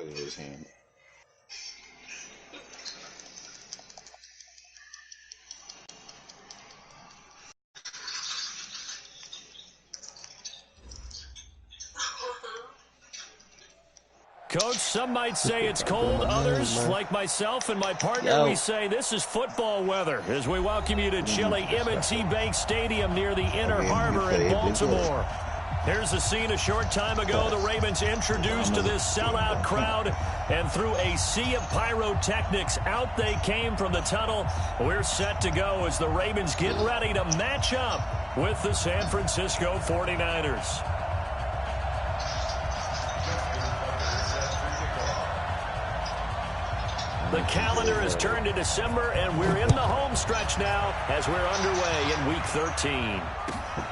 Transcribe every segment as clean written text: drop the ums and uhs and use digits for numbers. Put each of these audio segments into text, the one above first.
in his hand. Coach, some might say it's cold. Others, like myself and my partner, we say this is football weather as we welcome you to chilly M&T Bank Stadium near the Inner Harbor in Baltimore. Here's the scene a short time ago. The Ravens introduced to this sellout crowd, and through a sea of pyrotechnics, out they came from the tunnel. We're set to go as the Ravens get ready to match up with the San Francisco 49ers. The calendar has turned to December, and we're in the home stretch now as we're underway in Week 13.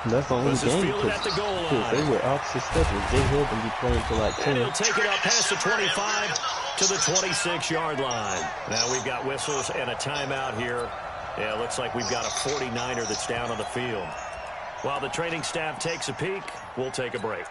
That's the only this is game fielded at the goal line. They were opposite schedules. They will be playing for like 10. And he'll take it up past the 25 to the 26-yard line. Now we've got whistles and a timeout here. Yeah, it looks like we've got a 49er that's down on the field. While the training staff takes a peek, we'll take a break.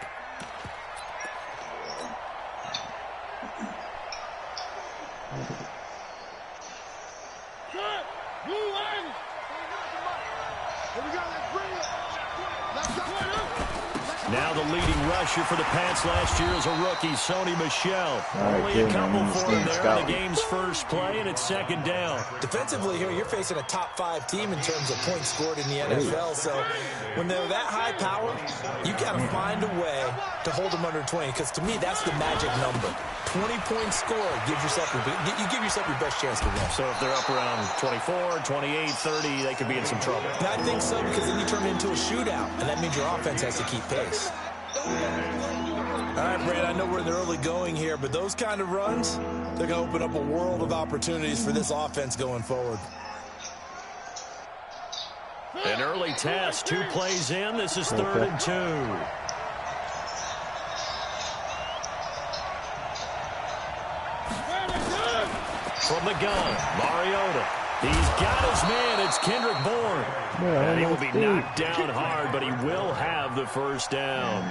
Now the leading rusher for the Pats last year is a rookie, Sony Michel. Only a couple for him there in the game's first play, and it's second down. Defensively here, you're facing a top-5 team in terms of points scored in the NFL. So when they're that high power, you got to find a way to hold them under 20. Because to me, that's the magic number. 20-point score gives yourself you give yourself your best chance to win. So if they're up around 24, 28, 30, they could be in some trouble. And I think so, because then you turn it into a shootout, and that means your offense has to keep pace. All right, Brad, I know we're in the early going here, but those kind of runs, they're going to open up a world of opportunities for this offense going forward. An early test, 2 plays in. This is 3rd and 2. From the gun, Mariota. He's got his man. It's Kendrick Bourne. And he will be knocked down hard, but he will have the first down.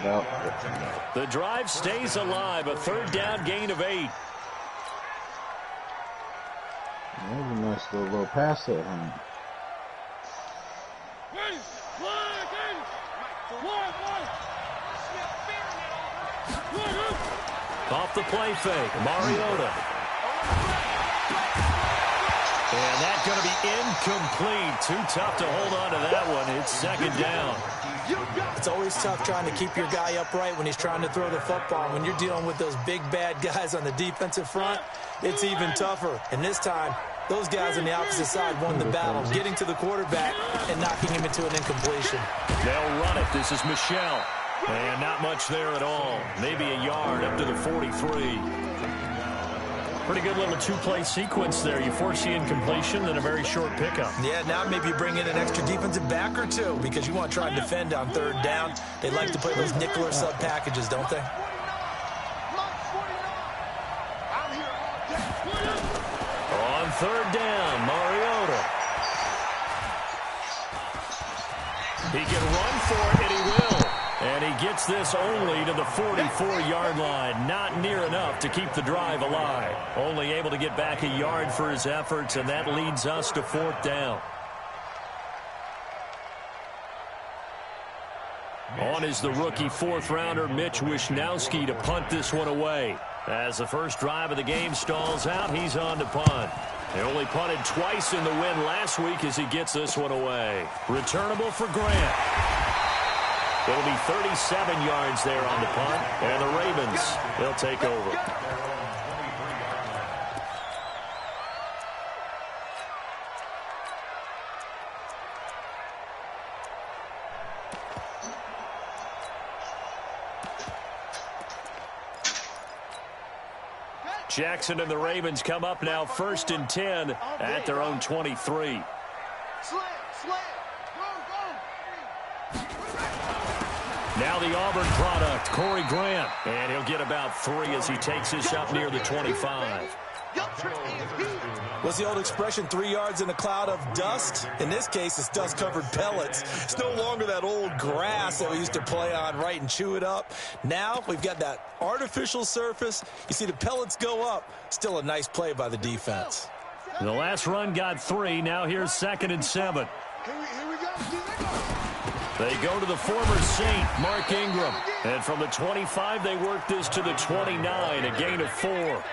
The drive stays alive. A 3rd down gain of 8. That was a nice little pass at him. Off the play fake, Mariota. And that's going to be incomplete. Too tough to hold on to that one. It's 2nd down. It's always tough trying to keep your guy upright when he's trying to throw the football. When you're dealing with those big, bad guys on the defensive front, it's even tougher. And this time, those guys on the opposite side won the battle, getting to the quarterback and knocking him into an incompletion. They'll run it. This is Michel. And not much there at all. Maybe a yard up to the 43. Pretty good little 2-play sequence there. You force the incompletion, then a very short pickup. Yeah, now maybe you bring in an extra defensive back or two because you want to try and defend on 3rd down. They like to play those nickel or sub packages, don't they? On 3rd down, Mariota. He can run for it, and he will. And he gets this only to the 44-yard line. Not near enough to keep the drive alive. Only able to get back a yard for his efforts, and that leads us to 4th down. On is the rookie 4th-rounder Mitch Wishnowsky to punt this one away. As the first drive of the game stalls out, he's on to punt. They only punted twice in the win last week as he gets this one away. Returnable for Grant. It'll be 37 yards there on the punt, and the Ravens, they'll take over. Jackson and the Ravens come up now 1st and 10 at their own 23. Now the Auburn product, Corey Grant. And he'll get about 3 as he takes this up near the 25. What's the old expression, 3 yards in a cloud of dust? In this case, it's dust-covered pellets. It's no longer that old grass that we used to play on, right, and chew it up. Now we've got that artificial surface. You see the pellets go up. Still a nice play by the defense. The last run got 3. Now here's 2nd and 7. They go to the former Saint, Mark Ingram. And from the 25, they work this to the 29, a gain of 4.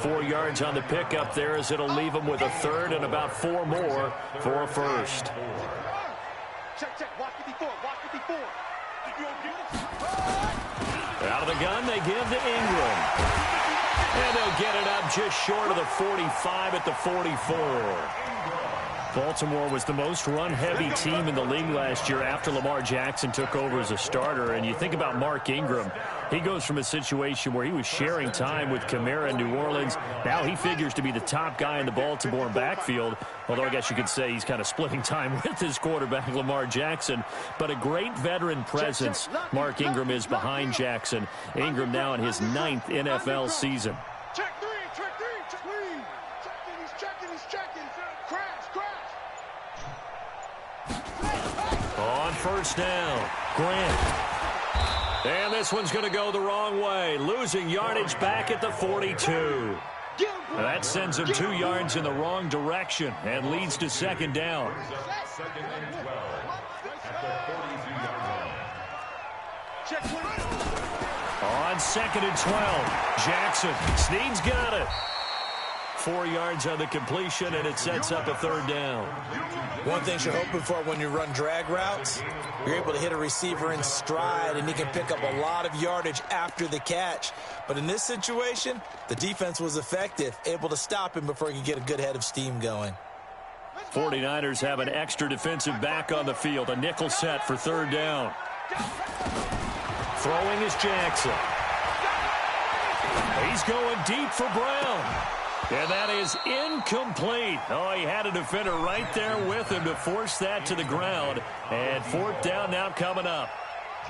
4 yards on the pickup there as it'll leave them with a 3rd and about 4 more for a first. Out of the gun, they give to Ingram. And they'll get it up just short of the 45 at the 44. Baltimore was the most run-heavy team in the league last year after Lamar Jackson took over as a starter. And you think about Mark Ingram, he goes from a situation where he was sharing time with Kamara in New Orleans. Now he figures to be the top guy in the Baltimore backfield, although I guess you could say he's kind of splitting time with his quarterback, Lamar Jackson. But a great veteran presence, Mark Ingram is behind Jackson. Ingram now in his 9th NFL season. Check three, he's checking. Crash. On first down, Grant. And this one's going to go the wrong way, losing yardage back at the 42. That sends him 2 yards in the wrong direction and leads to 2nd down. On 2nd and 12, Jackson. Snead's got it. 4 yards on the completion, and it sets up a 3rd down. One thing you're hoping for when you run drag routes, you're able to hit a receiver in stride, and he can pick up a lot of yardage after the catch. But in this situation, the defense was effective, able to stop him before he could get a good head of steam going. 49ers have an extra defensive back on the field, a nickel set for 3rd down. Throwing is Jackson. He's going deep for Brown. And that is incomplete. Oh, he had a defender right there with him to force that to the ground. And 4th down now coming up.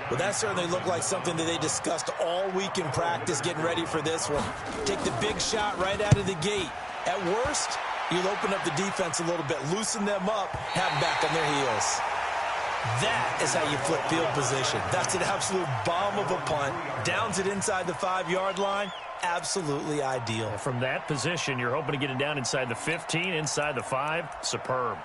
Well, that certainly looked like something that they discussed all week in practice, getting ready for this one. Take the big shot right out of the gate. At worst, you'll open up the defense a little bit, loosen them up, have them back on their heels. That is how you flip field position. That's an absolute bomb of a punt. Downs it inside the 5-yard line. Absolutely ideal. From that position, you're hoping to get it down inside the 15, inside the 5. Superb.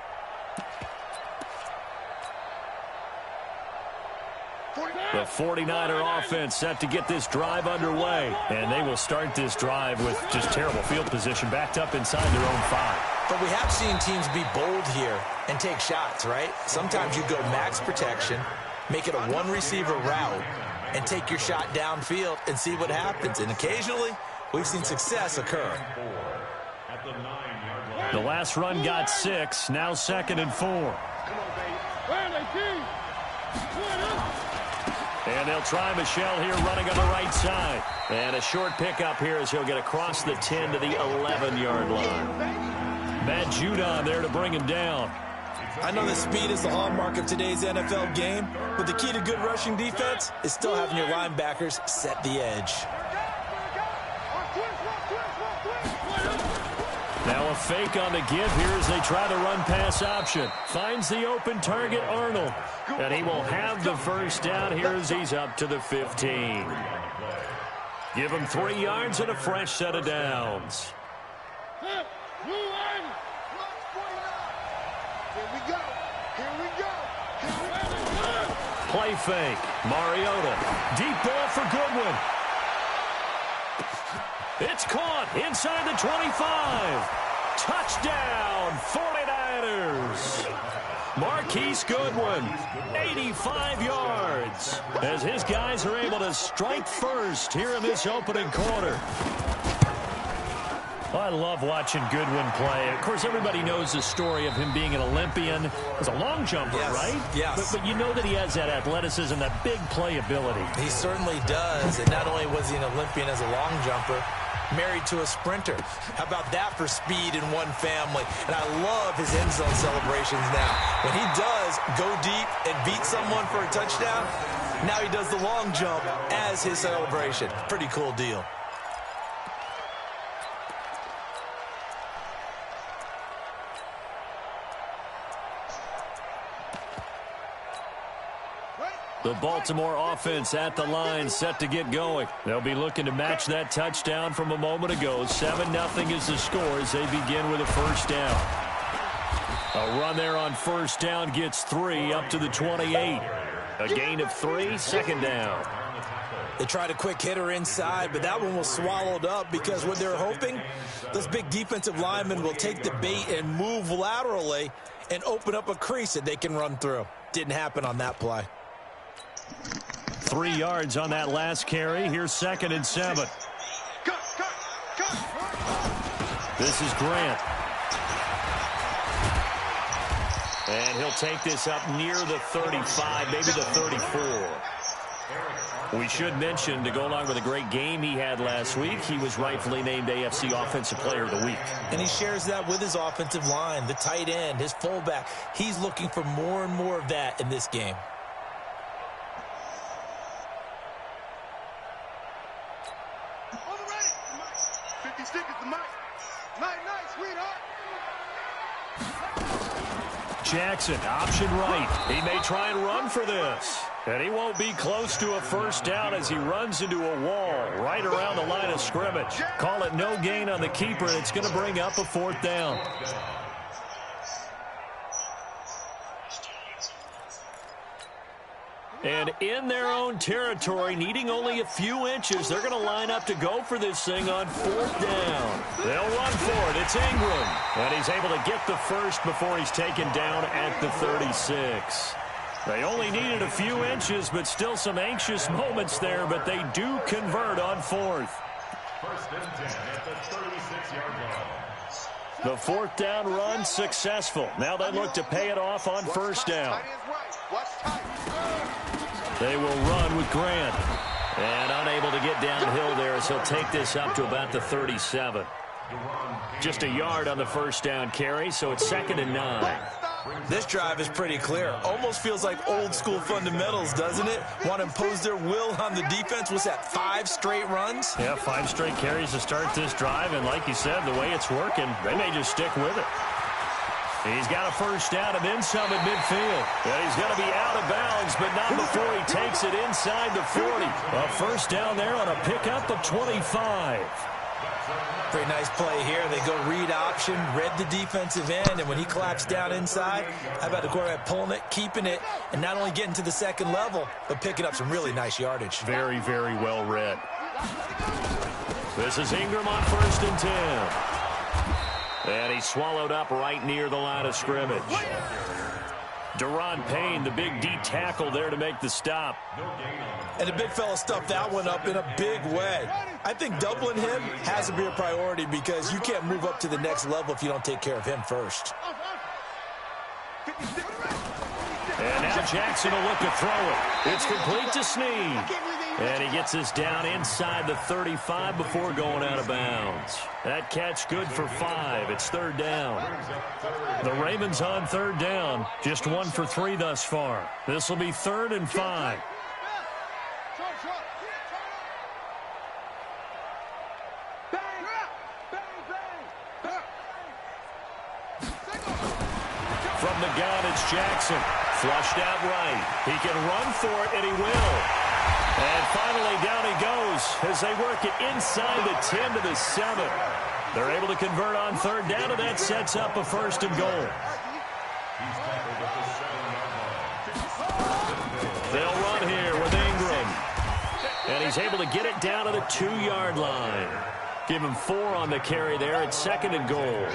The 49er offense set to get this drive underway. And they will start this drive with just terrible field position backed up inside their own 5. But we have seen teams be bold here and take shots, right? Sometimes you go max protection, make it a one-receiver route, and take your shot downfield and see what happens. And occasionally, we've seen success occur. The last run got 6. Now 2nd and 4. And they'll try Michel here running on the right side. And a short pickup here as he'll get across the 10 to the 11-yard line. Matt Judon there to bring him down. I know that speed is the hallmark of today's NFL game, but the key to good rushing defense is still having your linebackers set the edge. Now a fake on the give here as they try the run-pass option. Finds the open target, Arnold. And he will have the first down here as he's up to the 15. Give him 3 yards and a fresh set of downs. Play fake. Mariota. Deep ball for Goodwin. It's caught inside the 25. Touchdown, 49ers. Marquise Goodwin, 85 yards. As his guys are able to strike first here in this opening quarter. I love watching Goodwin play. Of course, everybody knows the story of him being an Olympian as a long jumper, yes, right? Yes. But you know that he has that athleticism, that big playability. He certainly does. And not only was he an Olympian as a long jumper, married to a sprinter. How about that for speed in one family? And I love his end zone celebrations now. When he does go deep and beat someone for a touchdown, now he does the long jump as his celebration. Pretty cool deal. The Baltimore offense at the line, set to get going. They'll be looking to match that touchdown from a moment ago. 7-0 is the score as they begin with a first down. A run there on first down gets 3 up to the 28. A gain of 3, second down. They tried a quick hitter inside, but that one was swallowed up because what they're hoping, those big defensive linemen will take the bait and move laterally and open up a crease that they can run through. Didn't happen on that play. 3 yards on that last carry. Here's 2nd and 7. This is Grant. And he'll take this up near the 35, maybe the 34. We should mention, to go along with a great game he had last week, he was rightfully named AFC Offensive Player of the Week. And he shares that with his offensive line, the tight end, his fullback. He's looking for more and more of that in this game. Jackson, option right. He may try and run for this. And he won't be close to a first down as he runs into a wall right around the line of scrimmage. Call it no gain on the keeper, and it's going to bring up a 4th down. And in their own territory, needing only a few inches, they're going to line up to go for this thing on 4th down. They'll run for it. It's Ingram. And he's able to get the first before he's taken down at the 36. They only needed a few inches, but still some anxious moments there, but they do convert on 4th. 1st and 10 at the 36-yard line. The 4th down run successful. Now they look to pay it off on first down. They will run with Grant. And unable to get downhill there as he'll take this up to about the 37. Just a yard on the first down carry, so it's 2nd and 9. This drive is pretty clear. Almost feels like old school fundamentals, doesn't it? Want to impose their will on the defense. Was that 5 straight runs? Yeah, 5 straight carries to start this drive, and like you said, the way it's working, they may just stick with it. He's got a first down and then some at midfield. And he's going to be out of bounds, but not before he takes it inside the 40. A first down there on a pickup of 25. Pretty nice play here. They go read option, read the defensive end, and when he claps down inside, how about the quarterback pulling it, keeping it, and not only getting to the second level, but picking up some really nice yardage. Very, very well read. This is Ingram on 1st and 10. And he's swallowed up right near the line of scrimmage. Daron Payne, the big D tackle there to make the stop. And the big fella stuffed that one up in a big way. I think doubling him has to be a priority because you can't move up to the next level if you don't take care of him first. And now Jackson will look to throw it. It's complete to Snead. And he gets this down inside the 35 before going out of bounds. That catch good for 5. It's 3rd down. The Ravens on 3rd down. Just 1 for 3 thus far. This will be 3rd and 5. From the gun, it's Jackson. Flushed out right. He can run for it, and he will. And finally, down he goes as they work it inside the 10 to the 7. They're able to convert on 3rd down, and that sets up a 1st and goal. They'll run here with Ingram. And he's able to get it down to the 2-yard line. Give him 4 on the carry there at 2nd and goal.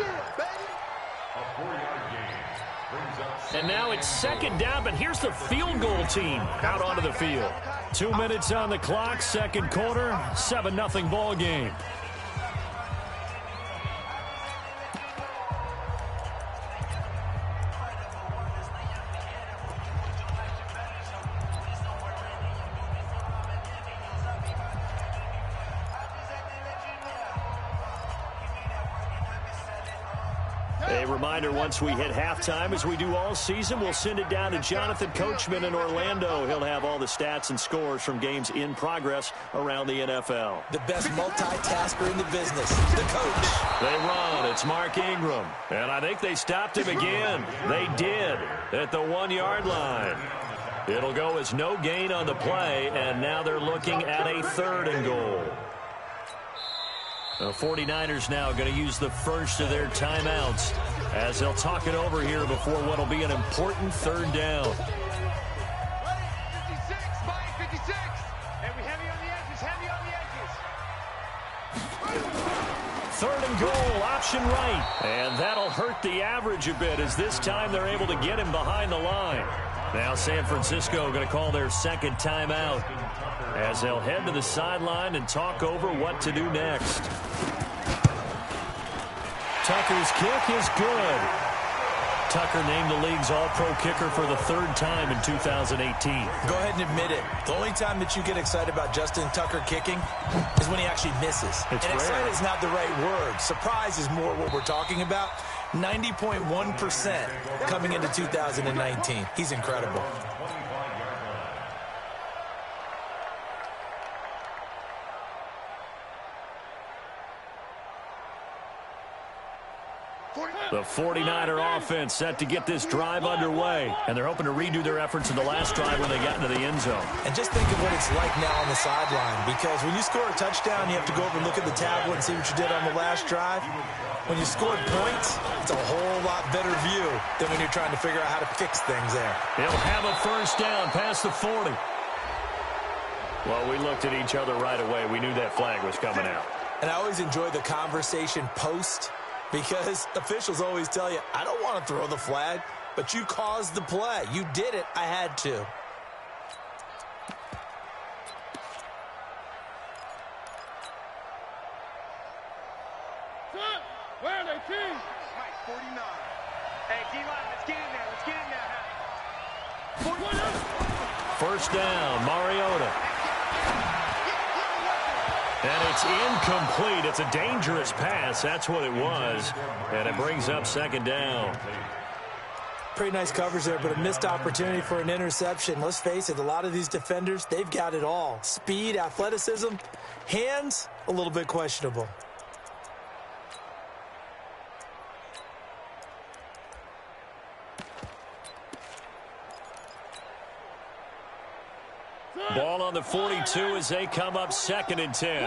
And now it's 2nd down, but here's the field goal team out onto the field. 2 minutes on the clock, 2nd quarter, 7-0 ball game. A reminder, once we hit halftime, as we do all season, we'll send it down to Jonathan Coachman in Orlando. He'll have all the stats and scores from games in progress around the NFL. The best multitasker in the business, the coach. They run. It's Mark Ingram. And I think they stopped him again. They did at the 1-yard line. It'll go as no gain on the play, and now they're looking at a 3rd and goal. The 49ers now going to use the first of their timeouts as they'll talk it over here before what will be an important 3rd down. 56, Mike, 56. And we heavy on the edges, heavy on the edges. 3rd and goal, option right. And that'll hurt the average a bit as this time they're able to get him behind the line. Now San Francisco going to call their 2nd timeout as they'll head to the sideline and talk over what to do next. Tucker's kick is good. Tucker named the league's all-pro kicker for the 3rd time in 2018. Go ahead and admit it. The only time that you get excited about Justin Tucker kicking is when he actually misses. It's and rare. excited is not the right word. Surprise is more what we're talking about. 90.1% coming into 2019. He's incredible. The 49er offense set to get this drive underway, and they're hoping to redo their efforts in the last drive when they got into the end zone. And just think of what it's like now on the sideline, because when you score a touchdown, you have to go over and look at the tablet and see what you did on the last drive. When you scored points, it's a whole lot better view than when you're trying to figure out how to fix things there. They'll have a 1st down past the 40. Well, we looked at each other right away. We knew that flag was coming out. And I always enjoy the conversation post, because officials always tell you, I don't want to throw the flag, but you caused the play. You did it. I had to. Where are they, team? Mike, 49. Hey, D-line, let's get in there. Let's get in there. 1st down, Mariota. And it's incomplete. It's a dangerous pass. That's what it was. And it brings up 2nd down. Pretty nice coverage there, but a missed opportunity for an interception. Let's face it, a lot of these defenders, they've got it all. Speed, athleticism, hands, a little bit questionable. Ball on the 42 as they come up 2nd and 10.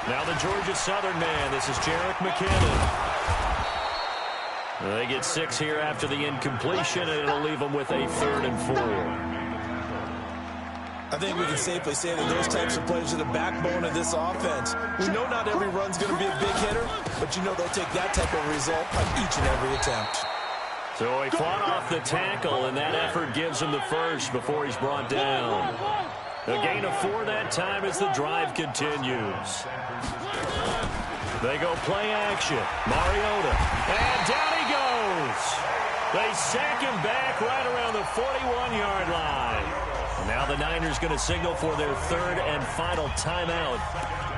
Now the Georgia Southern man. This is Jerick McKinnon. They get 6 here after the incompletion, and it'll leave them with a 3rd and 4. I think we can safely say that those types of plays are the backbone of this offense. We know not every run's going to be a big hitter, but you know they'll take that type of result on each and every attempt. So he fought off the tackle, and that effort gives him the first before he's brought down. A gain of 4 that time as the drive continues. They go play action. Mariota. And down he goes. They sack him back right around the 41-yard line. Now the Niners going to signal for their 3rd and final timeout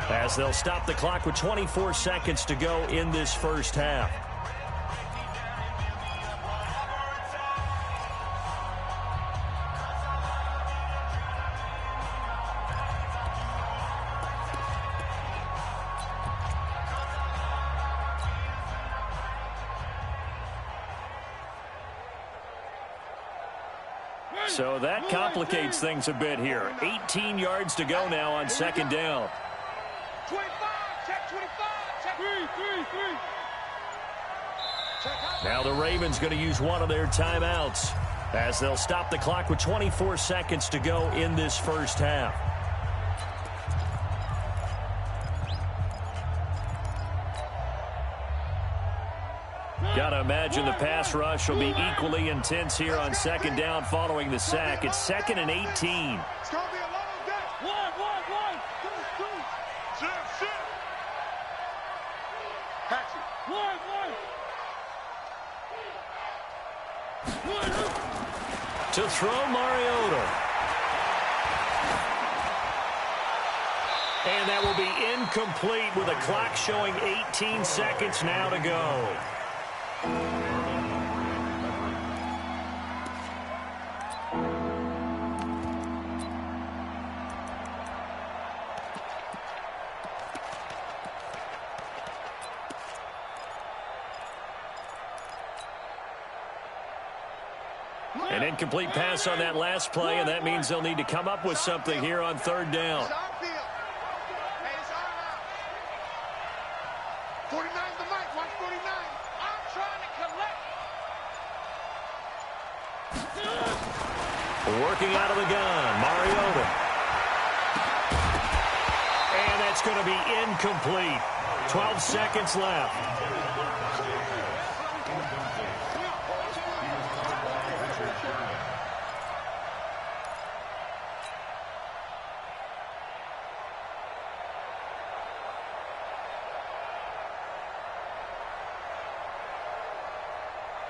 as they'll stop the clock with 24 seconds to go in this 1st half. So that complicates things a bit here. 18 yards to go now on 2nd down. 25, check 25, check 3. Now the Ravens going to use one of their timeouts as they'll stop the clock with 24 seconds to go in this 1st half. Gotta imagine the pass rush will be equally intense here on 2nd down following the sack. It's 2nd and 18. It's going to be a long day. One. Sit. Hatchet. One. To throw Mariota. And that will be incomplete with a clock showing 18 seconds now to go. An incomplete pass on that last play, and that means they'll need to come up with something here on third down. 49's the mic. Watch 49. I'm trying to collect. Working out of the gun, Mariota. And that's going to be incomplete. 12 seconds left.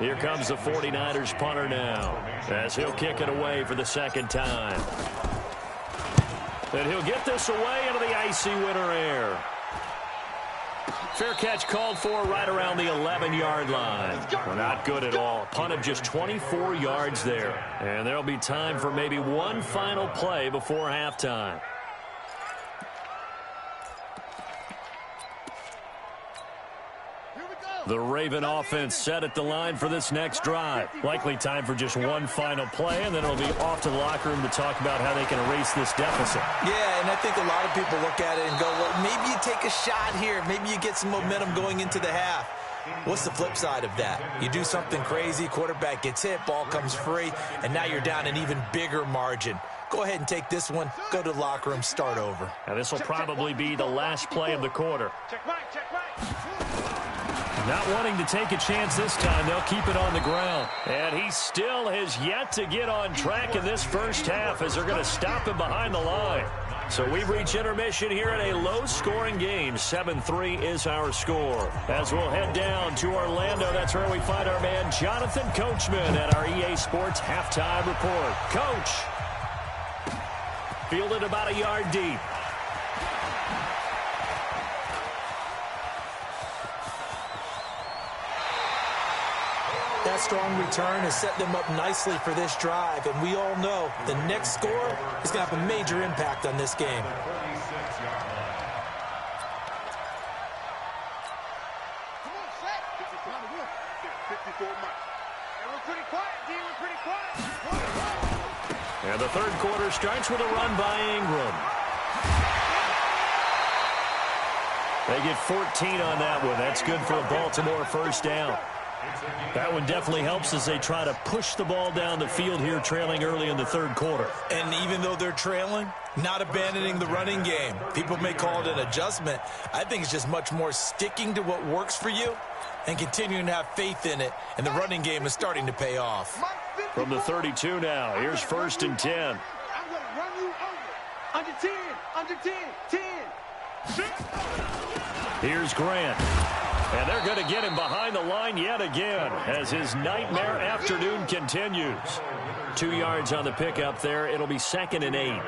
Here comes the 49ers punter now, as he'll kick it away for the second time. And he'll get this away into the icy winter air. Fair catch called for right around the 11-yard line. Well, not good at all. Punt of just 24 yards there. And there'll be time for maybe one final play before halftime. The Raven offense set at the line for this next drive. Likely time for just one final play, and then it'll be off to the locker room to talk about how they can erase this deficit. Yeah, and I think a lot of people look at it and go, well, maybe you take a shot here. Maybe you get some momentum going into the half. What's the flip side of that? You do something crazy, quarterback gets hit, ball comes free, and now you're down an even bigger margin. Go ahead and take this one, go to the locker room, start over. Now this will probably be the last play of the quarter. Check right, check right. Not wanting to take a chance this time, they'll keep it on the ground. And he still has yet to get on track in this first half as they're going to stop him behind the line. So we've reached intermission here in a low-scoring game. 7-3 is our score. As we'll head down to Orlando, that's where we find our man Jonathan Coachman at our EA Sports Halftime Report. Coach, fielded about a yard deep. That strong return has set them up nicely for this drive, and we all know the next score is going to have a major impact on this game. Come on, set. This is kind of good. 54 miles. And we're pretty quiet, D. We're pretty quiet. And the third quarter starts with a run by Ingram. They get 14 on that one. That's good for a Baltimore first down. That one definitely helps as they try to push the ball down the field here, trailing early in the third quarter. And even though they're trailing, not abandoning the running game. People may call it an adjustment. I think it's just much more sticking to what works for you and continuing to have faith in it. And the running game is starting to pay off. From the 32 now, here's 1st and 10. I'm going to run you over. Under 10, under 10, 10. Here's Grant. And they're going to get him behind the line yet again as his nightmare afternoon continues. 2 yards on the pickup there. It'll be 2nd and 8.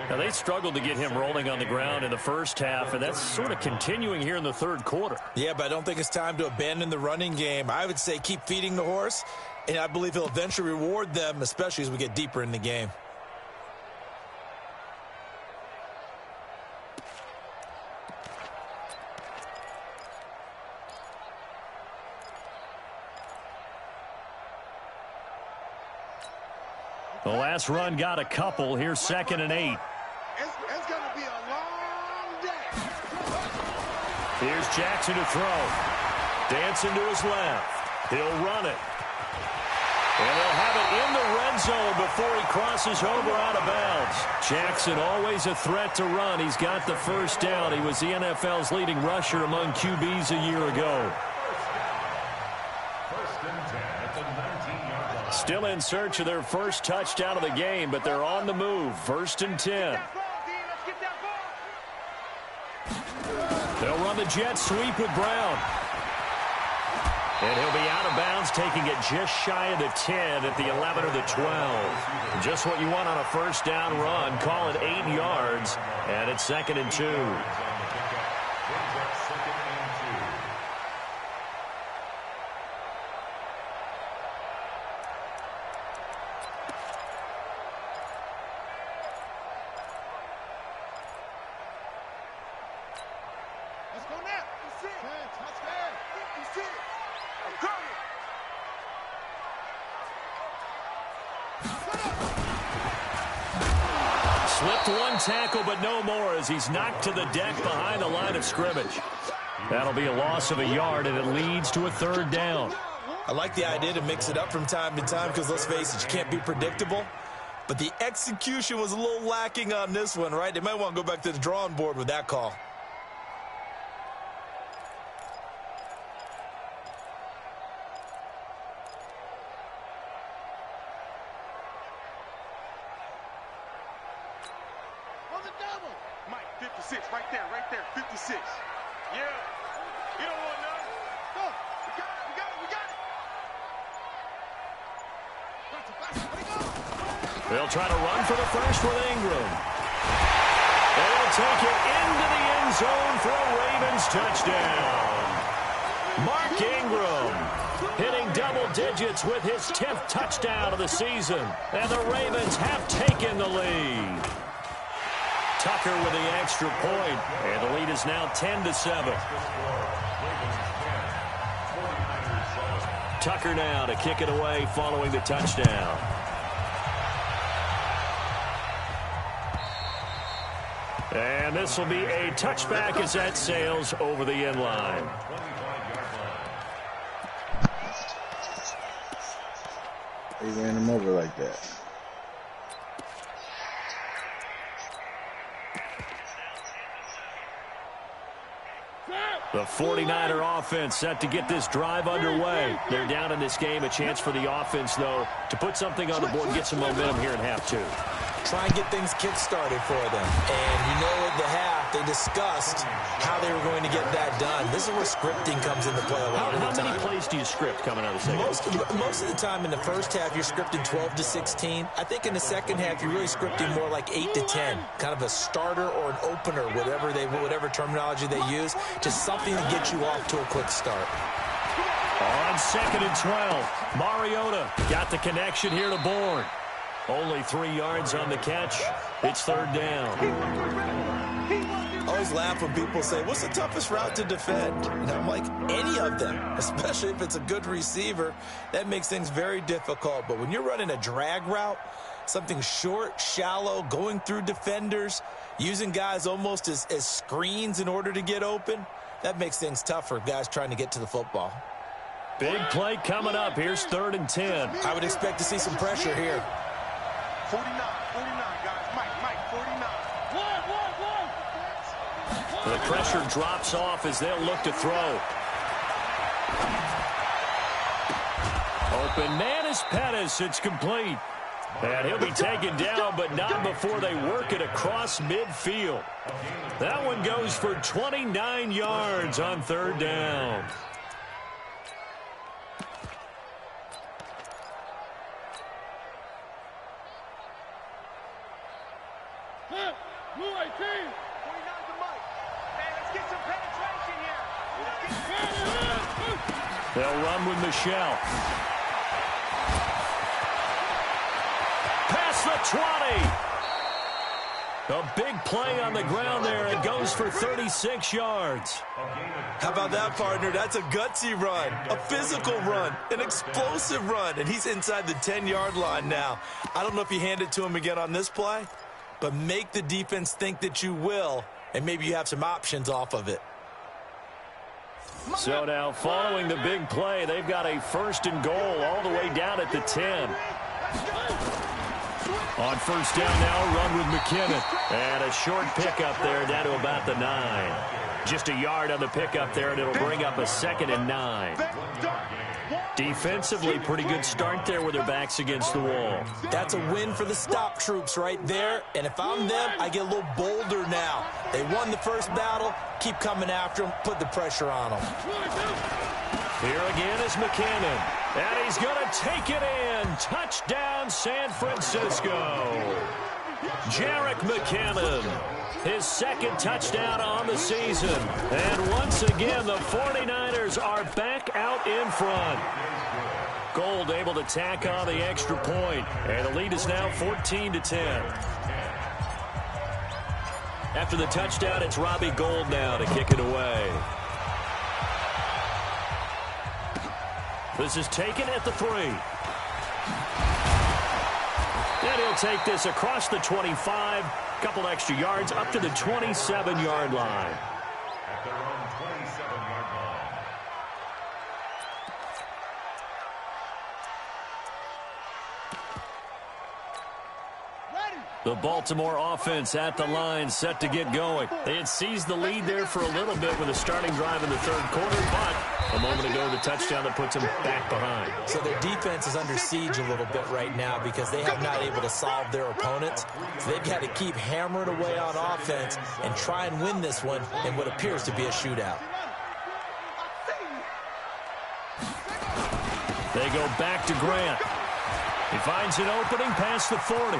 Now, they struggled to get him rolling on the ground in the first half, and that's sort of continuing here in the third quarter. Yeah, but I don't think it's time to abandon the running game. I would say keep feeding the horse, and I believe he'll eventually reward them, especially as we get deeper in the game. The last run got a couple. Here's 2nd and 8. It's going to be a long day. Here's Jackson to throw. Dancing to his left. He'll run it. And they'll have it in the red zone before he crosses over out of bounds. Jackson always a threat to run. He's got the first down. He was the NFL's leading rusher among QBs a year ago. Still in search of their first touchdown of the game, but they're on the move. 1st and 10. They'll run the jet sweep with Brown. And he'll be out of bounds, taking it just shy of the 10 at the 11 or the 12. Just what you want on a first down run. Call it 8 yards, and it's 2nd and 2. Slipped one tackle, but no more as he's knocked to the deck behind the line of scrimmage. That'll be a loss of a yard, and it leads to a third down. I like the idea to mix it up from time to time because, let's face it, you can't be predictable. But the execution was a little lacking on this one, right? They might want to go back to the drawing board with that call. On the double. Mike, 56, right there, 56. Yeah. You don't want none. Go. We got it. They'll try to run for the first with Ingram. They'll take it into the end zone for a Ravens touchdown. Mark Ingram hitting double digits with his 10th touchdown of the season. And the Ravens have taken the lead. Tucker with the extra point, and the lead is now 10-7. Tucker now to kick it away following the touchdown. And this will be a touchback as that sails over the end line. They ran him over like that. The 49er offense set to get this drive underway. They're down in this game. A chance for the offense, though, to put something on the board and get some momentum here in half two. Try and get things kick-started for them. And you know at the half, they discussed how they were going to get that done. This is where scripting comes into play a lot of the time. How many plays do you script coming out of the second? Most of the time in the first half, you're scripting 12 to 16. I think in the second half, you're really scripting more like 8 to 10. Kind of a starter or an opener, whatever terminology they use. Just something to get you off to a quick start. On 2nd and 12, Mariota got the connection here to Bourne. Only 3 yards on the catch. It's third down. I always laugh when people say, what's the toughest route to defend? And I'm like, any of them, especially if it's a good receiver. That makes things very difficult. But when you're running a drag route, something short, shallow, going through defenders, using guys almost as screens in order to get open, that makes things tough for guys trying to get to the football. Big play coming up. Here's 3rd and 10. I would expect to see some pressure here. 49, guys. Mike, 49. The pressure drops off as they'll look to throw. Open man is Pettis. It's complete. And he'll be taken down, but not before they work it across midfield. That one goes for 29 yards on 3rd down. They'll run with Michelle. Past the 20. A big play on the ground there. It goes for 36 yards. How about that, partner? That's a gutsy run, a physical run, an explosive run, and he's inside the 10-yard line now. I don't know if you hand it to him again on this play, but make the defense think that you will, and maybe you have some options off of it. So now, following the big play, they've got a 1st and goal all the way down at the 10. On 1st down now, run with McKinnon. And a short pickup there down to about the 9. Just a yard on the pickup there, and it'll bring up a 2nd and 9. Defensively, pretty good start there with their backs against the wall. That's a win for the stop troops right there. And if I'm them, I get a little bolder now. They won the first battle. Keep coming after them. Put the pressure on them. Here again is McKinnon. And he's going to take it in. Touchdown, San Francisco. Jerick McKinnon. His 2nd touchdown on the season. And once again, the 49ers are back out in front. Gold able to tack on the extra point. And the lead is now 14-10. After the touchdown, it's Robbie Gould now to kick it away. This is taken at the 3. And he'll take this across the 25, a couple extra yards up to the 27-yard line. At their own 27-yard line. The Baltimore offense at the line, set to get going. They had seized the lead there for a little bit with a starting drive in the third quarter, but a moment ago, the touchdown that puts them back behind. So their defense is under siege a little bit right now because they have not able to solve their opponents. So they've got to keep hammering away on offense and try and win this one in what appears to be a shootout. They go back to Grant. He finds an opening past the 40.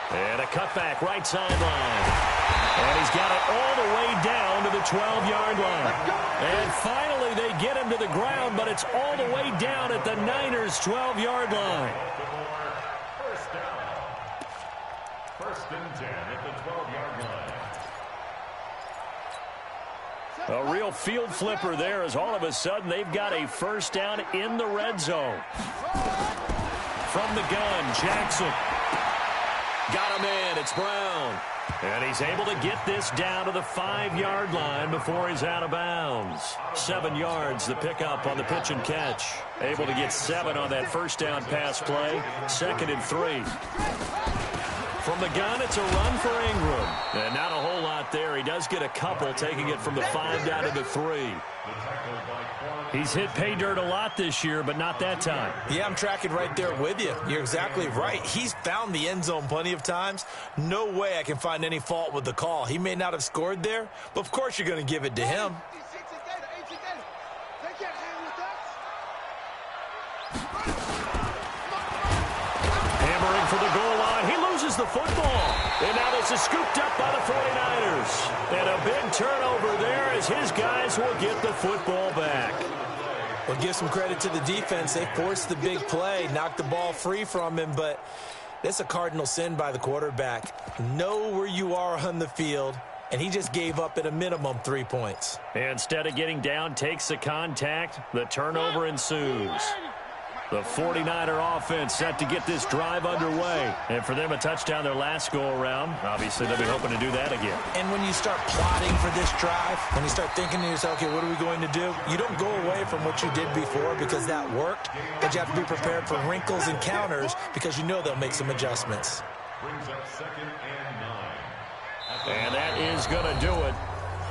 And a cutback right sideline. And he's got it all the way down to the 12-yard line. And finally they get him to the ground, but it's all the way down at the Niners' 12-yard line. First down. First and 10 at the 12-yard line. A real field flipper there as all of a sudden they've got a first down in the red zone. From the gun, Jackson. Got him in. It's Brown. And he's able to get this down to the 5-yard line before he's out of bounds. 7 yards, the pickup on the pitch and catch. Able to get 7 on that first down pass play. 2nd and 3. From the gun, it's a run for Ingram. And not a whole lot there. He does get a couple, taking it from the 5 down to the 3. He's hit pay dirt a lot this year, but not that time. Yeah, I'm tracking right there with you. You're exactly right. He's found the end zone plenty of times. No way I can find any fault with the call. He may not have scored there, but of course you're going to give it to him. Hammering for the goal line. He loses the football. And now this is scooped up by the 49ers. And a big turnover there as his guys will get the football back. Well, give some credit to the defense. They forced the big play, knocked the ball free from him, but that's a cardinal sin by the quarterback. Know where you are on the field, and he just gave up at a minimum 3 points. Instead of getting down, takes the contact. The turnover ensues. The 49er offense set to get this drive underway. And for them, a touchdown their last go-around. Obviously, they'll be hoping to do that again. And when you start plotting for this drive, when you start thinking to yourself, okay, what are we going to do? You don't go away from what you did before because that worked, but you have to be prepared for wrinkles and counters because you know they'll make some adjustments. Brings up 2nd and 9. And that is going to do it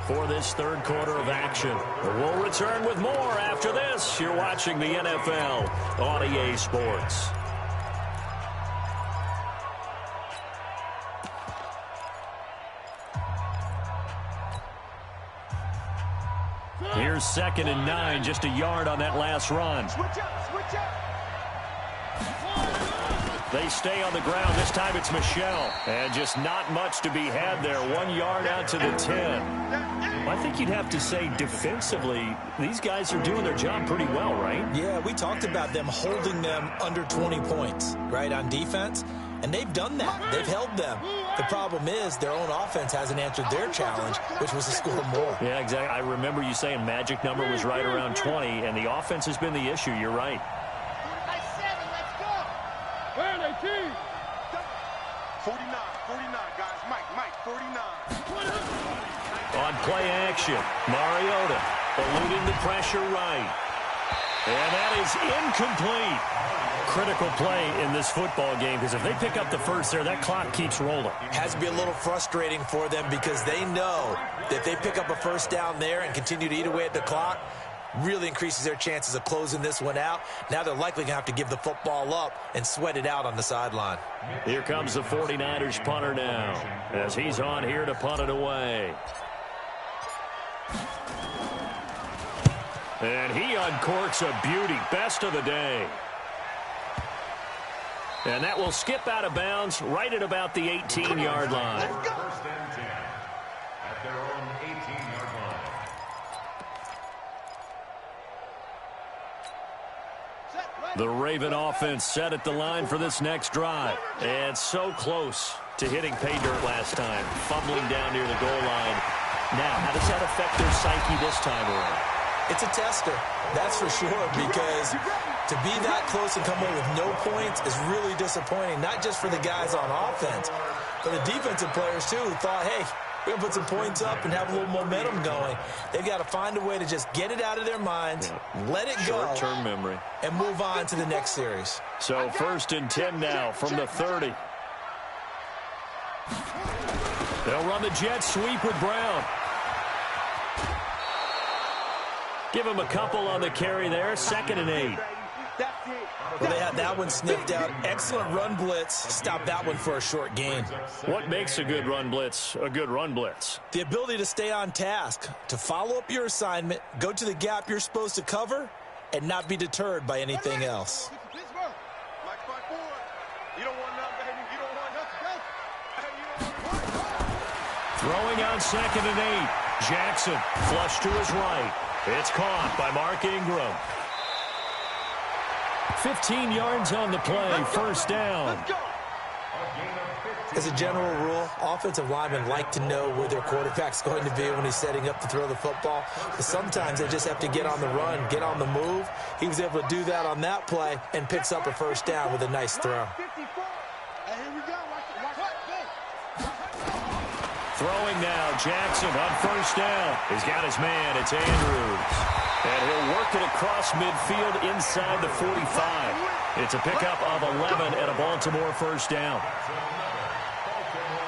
for this third quarter of action. We'll return with more after this. You're watching the NFL on EA Sports. Here's 2nd and 9, just a yard on that last run. They stay on the ground. This time it's Michel. And just not much to be had there. 1 yard out to the 10. I think you'd have to say defensively, these guys are doing their job pretty well, right? Yeah, we talked about them holding them under 20 points, right, on defense. And they've done that. They've held them. The problem is their own offense hasn't answered their challenge, which was to score more. Yeah, exactly. I remember you saying magic number was right around 20, and the offense has been the issue. You're right. 49, guys. Mike, 49. On play action, Mariota eluding the pressure right. And that is incomplete. Critical play in this football game because if they pick up the first there, that clock keeps rolling. Has to be a little frustrating for them because they know that if they pick up a first down there and continue to eat away at the clock, really increases their chances of closing this one out. Now they're likely going to have to give the football up and sweat it out on the sideline. Here comes the 49ers punter now as he's on here to punt it away. And he uncorks a beauty. Best of the day. And that will skip out of bounds right at about the 18-yard line. First and 10 at their own 18-yard line. The Raven offense set at the line for this next drive. And so close to hitting pay dirt last time. Fumbling down near the goal line. Now, how does that affect their psyche this time around? It's a tester, that's for sure, because to be that close and come away with no points is really disappointing, not just for the guys on offense, but the defensive players, too, who thought, hey, we're going to put some points up and have a little momentum going. They've got to find a way to just get it out of their minds, let it go, short-term memory, and move on to the next series. So 1st and 10 now from the 30. They'll run the jet sweep with Brown. Give him a couple on the carry there. 2nd and 8. Well, they had that one sniffed out. Excellent run blitz. Stop that one for a short gain. What makes a good run blitz a good run blitz? The ability to stay on task, to follow up your assignment, go to the gap you're supposed to cover, and not be deterred by anything else. Throwing on 2nd and 8. Jackson flush to his right. It's caught by Mark Ingram. 15 yards on the play, 1st down. As a general rule, offensive linemen like to know where their quarterback's going to be when he's setting up to throw the football. But sometimes they just have to get on the run, get on the move. He was able to do that on that play and picks up a 1st down with a nice throw. Throwing now, Jackson on 1st down. He's got his man, it's Andrews. And he'll work it across midfield inside the 45. It's a pickup of 11 and a Baltimore 1st down.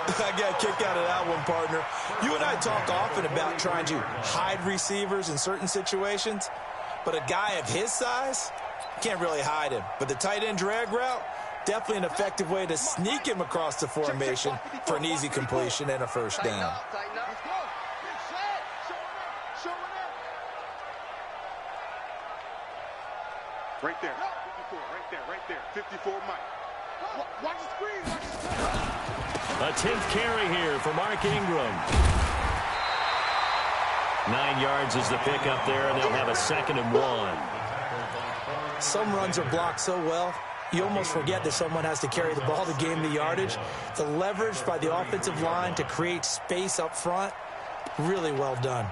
I got a kick out of that one, partner. You and I talk often about trying to hide receivers in certain situations, but a guy of his size, can't really hide him. But the tight end drag route, definitely an effective way to sneak him across the formation for an easy completion and a 1st down. Right there. 54, right there. 54, Mike. Watch the screen. A 10th carry here for Mark Ingram. 9 yards is the pickup there, and they'll have a 2nd and 1. Some runs are blocked so well, you almost forget that someone has to carry the ball to gain the yardage. The leverage by the offensive line to create space up front, really well done.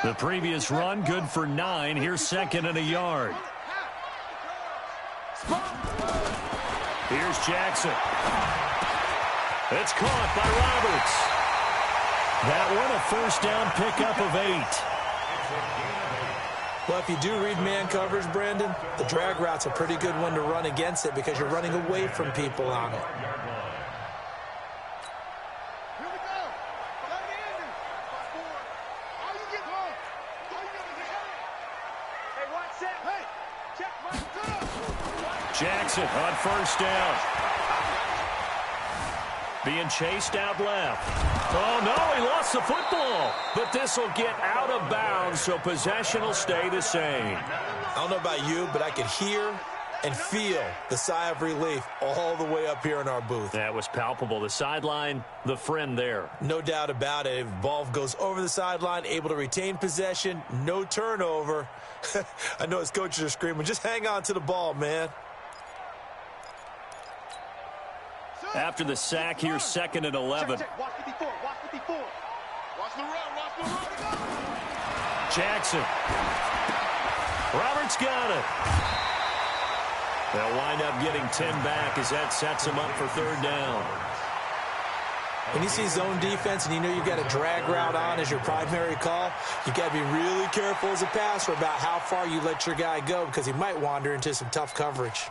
The previous run, good for 9. Here's 2nd and a yard. Here's Jackson. It's caught by Roberts. That one a 1st down pickup of 8. Well, if you do read man coverage, Brandon, the drag route's a pretty good one to run against it because you're running away from people on it. Jackson on 1st down. Being chased out left. Oh, no, he lost the football. But this will get out of bounds, so possession will stay the same. I don't know about you, but I could hear and feel the sigh of relief all the way up here in our booth. That was palpable. The sideline, the friend there. No doubt about it. If the ball goes over the sideline, able to retain possession, no turnover. I know his coaches are screaming, just hang on to the ball, man. After the sack, here's 2nd and 11. Watch 54. Watch the run. Jackson. Roberts got it. They'll wind up getting 10 back as that sets them up for 3rd down. When you see zone defense and you know you've got a drag route on as your primary call, you got to be really careful as a passer about how far you let your guy go because he might wander into some tough coverage.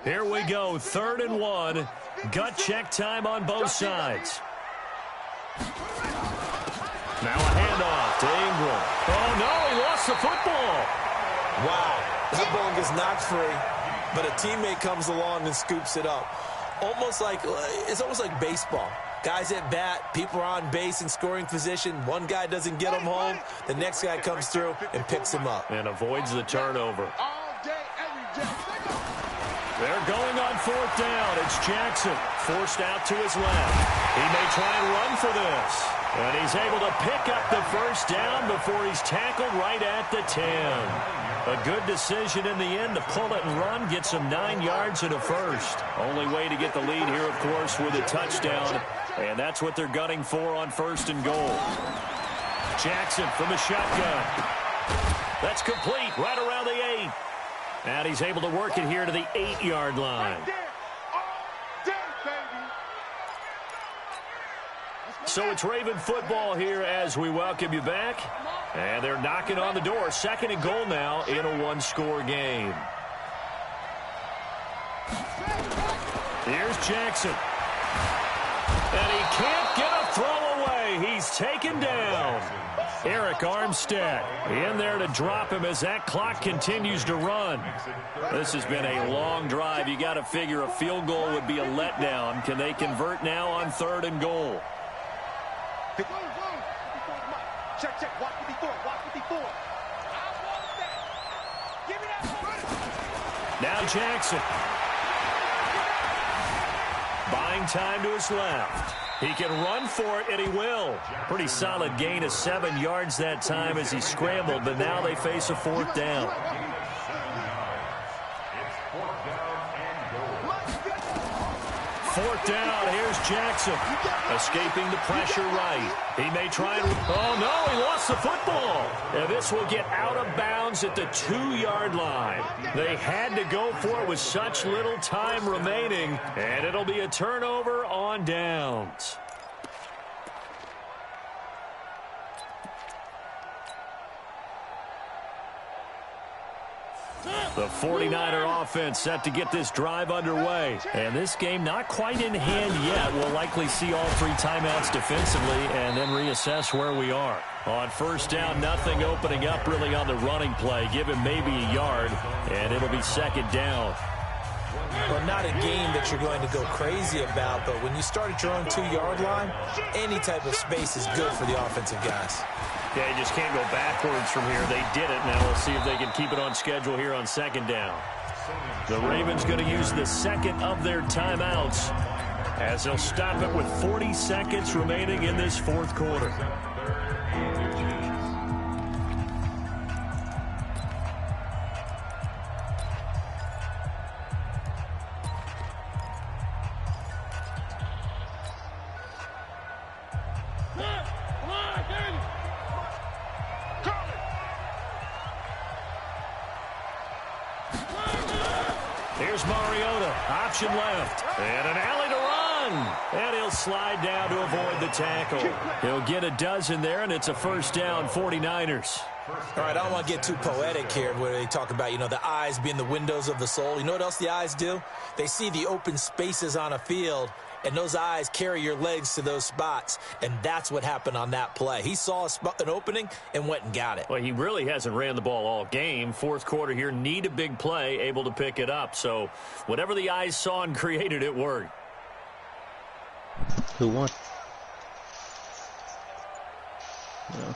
Here we go, 3rd and 1. Gut check time on both sides. Now a handoff to Ingram. Oh, no, he lost the football. Wow, that ball gets knocked free, but a teammate comes along and scoops it up. It's almost like baseball. Guys at bat, people are on base in scoring position. One guy doesn't get him home. The next guy comes through and picks him up. And avoids the turnover. All day, every day. They're going on 4th down. It's Jackson forced out to his left. He may try and run for this. And he's able to pick up the 1st down before he's tackled right at the 10. A good decision in the end to pull it and run, get some 9 yards and a 1st. Only way to get the lead here, of course, with a touchdown. And that's what they're gunning for on 1st and goal. Jackson from the shotgun. That's complete right around the 8. And he's able to work it here to the 8-yard line. So it's Raven football here as we welcome you back. And they're knocking on the door. 2nd and goal now in a 1-score game. Here's Jackson. And he can't get a throw away. He's taken down. Eric Armstead in there to drop him as that clock continues to run. This has been a long drive. You got to figure a field goal would be a letdown. Can they convert now on 3rd and goal? Check. Watch 54. Give me that. Now Jackson. Buying time to his left. He can run for it, and he will. Pretty solid gain of 7 yards that time as he scrambled, but now they face a 4th down. Fourth down, here's Jackson. Escaping the pressure right. He may try and... Oh, no, he lost the football. And this will get out of bounds at the 2-yard line. They had to go for it with such little time remaining, and it'll be a turnover on downs. The 49er offense set to get this drive underway. And this game not quite in hand yet. We'll likely see all 3 timeouts defensively and then reassess where we are. On 1st down, nothing opening up really on the running play. Give him maybe a yard, and it'll be 2nd down. Well, not a game that you're going to go crazy about, but when you start at your own 2-yard line, any type of space is good for the offensive guys. Yeah, you just can't go backwards from here. They did it. Now we'll see if they can keep it on schedule here on 2nd down. The Ravens going to use the 2nd of their timeouts as they'll stop it with 40 seconds remaining in this 4th quarter. Here's Mariota, option left, and an alley to run. And he'll slide down to avoid the tackle. He'll get a dozen there, and it's a 1st down, 49ers. All right, I don't want to get too poetic here where they talk about, the eyes being the windows of the soul. You know what else the eyes do? They see the open spaces on a field, and those eyes carry your legs to those spots, and that's what happened on that play. He saw an opening and went and got it. Well, he really hasn't ran the ball all game. 4th quarter here, need a big play, able to pick it up. So whatever the eyes saw and created, it worked. Who won? Yeah.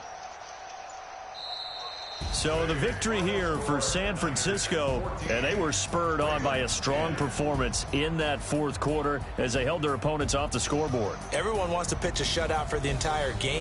So the victory here for San Francisco, and they were spurred on by a strong performance in that 4th quarter as they held their opponents off the scoreboard. Everyone wants to pitch a shutout for the entire game.